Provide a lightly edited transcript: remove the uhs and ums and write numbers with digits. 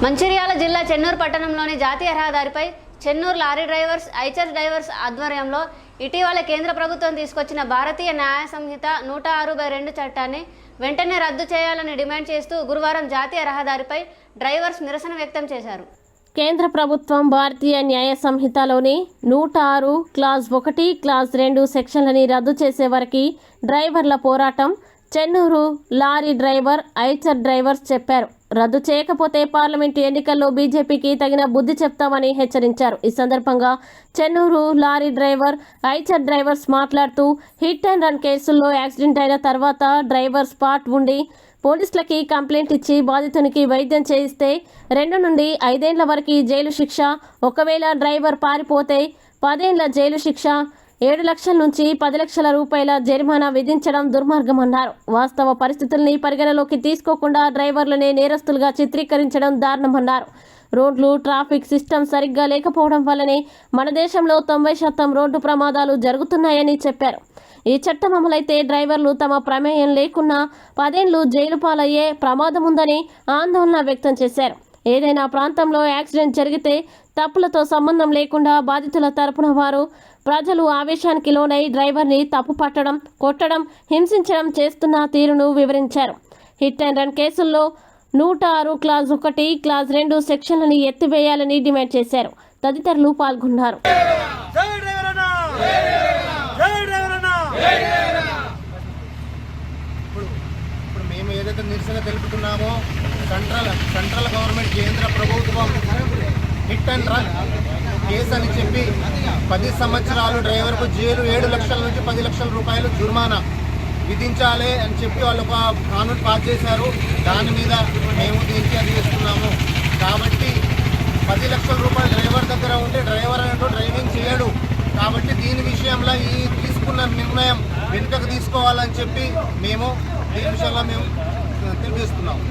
మంచిర్యాల జిల్లా చెన్నూరు పట్టణంలోని జాతీయ రహదారిపై Chennur lorry drivers, Eicher drivers ఆధ్వర్యంలో ఇటీవల కేంద్ర ప్రభుత్వం తీసుకొచ్చిన భారతీయ న్యాయ సంహిత 106/2 చట్టాన్ని వెంటనే రద్దు చేయాలని డిమాండ్ చేస్తూ గురువారం జాతీయ రహదారిపై డ్రైవర్స్ నిరసన వ్యక్తం చేశారు. కేంద్ర ప్రభుత్వం భారతీయ న్యాయ సంహితలోని 106 క్లాజ్ 1, క్లాజ్ 2 సెక్షన్లని రద్దు చేసే వరకు డ్రైవర్ల పోరాటం Chennur lorry driver, Eicher drivers చెప్పారు. రద్దు చేయకపోతే పార్లమెంటు ఎన్నికల్లో బీజేపీకి తగిన బుద్ధి చెప్తామని హెచ్చరించారు. ఈ సందర్భంగా Chennur lorry driver, Eicher drivers మాట్లాడుతూ హిట్ అండ్ రన్ కేసుల్లో యాక్సిడెంట్ అయిన తర్వాత డ్రైవర్ స్పాట్ ఉండి పోలీసులకి కంప్లైంట్ ఇచ్చి బాధితునికి వైద్యం చేయిస్తే 2 నుండి 5 ఏళ్ల వరకు జైలు శిక్ష, ఒకవేళ డ్రైవర్ పారిపోతే 10 ఏళ్ల జైలు శిక్ష, 7 లక్షల నుంచి 10 లక్షల రూపాయల జరిమానా విధించడం దుర్మార్గమన్నారు. వాస్తవ పరిస్థితుల్ని పరిగణలోకి తీసుకోకుండా డ్రైవర్లనే నేరస్తులుగా చిత్రీకరించడం దారుణమన్నారు. రోడ్లు, ట్రాఫిక్ సిస్టమ్ సరిగ్గా లేకపోవడం వల్లనే మన దేశంలో 90% రోడ్డు ప్రమాదాలు జరుగుతున్నాయని చెప్పారు. ఈ చట్టం అమలైతే డ్రైవర్లు తమ ప్రమేయం లేకున్నా 10 ఏళ్లు జైలు పాలయ్యే ప్రమాదం ఉందని ఆందోళన వ్యక్తం చేశారు. ఏదైనా ప్రాంతంలో యాక్సిడెంట్ జరిగితే తప్పులతో సంబంధం లేకుండా బాధితుల తరపున వారు ప్రజలు ఆవేశానికి లోనై డ్రైవర్ని తప్పు పట్టడం, కొట్టడం, హింసించడం చేస్తున్న తీరును వివరించారు. హిట్ అండ్ రన్ కేసుల్లో 106 క్లాజ్ 1, క్లాజ్ 2 సెక్షన్లని ఎత్తివేయాలని డిమాండ్ చేశారు. తదితరులు పాల్గొన్నారు. ఇప్పుడు మేము ఏదైతే నిరసన తెలుపుతున్నామో సెంట్రల్ గవర్నమెంట్, కేంద్ర ప్రభుత్వం హిట్ అండ్ రన్ కేసు అని చెప్పి 10 సంవత్సరాలు డ్రైవర్కు జైలు, 7 లక్షల నుంచి 10 లక్షల రూపాయలు జుర్మానా విధించాలి అని చెప్పి వాళ్ళు ఒక కానూన్ పాస్ చేశారు. దాని మీద మేము దీనికి అది చేస్తున్నాము. కాబట్టి 10 లక్షల రూపాయలు డ్రైవర్ దగ్గర ఉంటే డ్రైవర్ అంటూ డ్రైవింగ్ చేయడు. కాబట్టి దీని విషయంలో ఈ తీసుకున్న నిర్ణయం వెనుకకు తీసుకోవాలని చెప్పి మేము దీని విషయంలో మేము తెలియజేస్తున్నాము.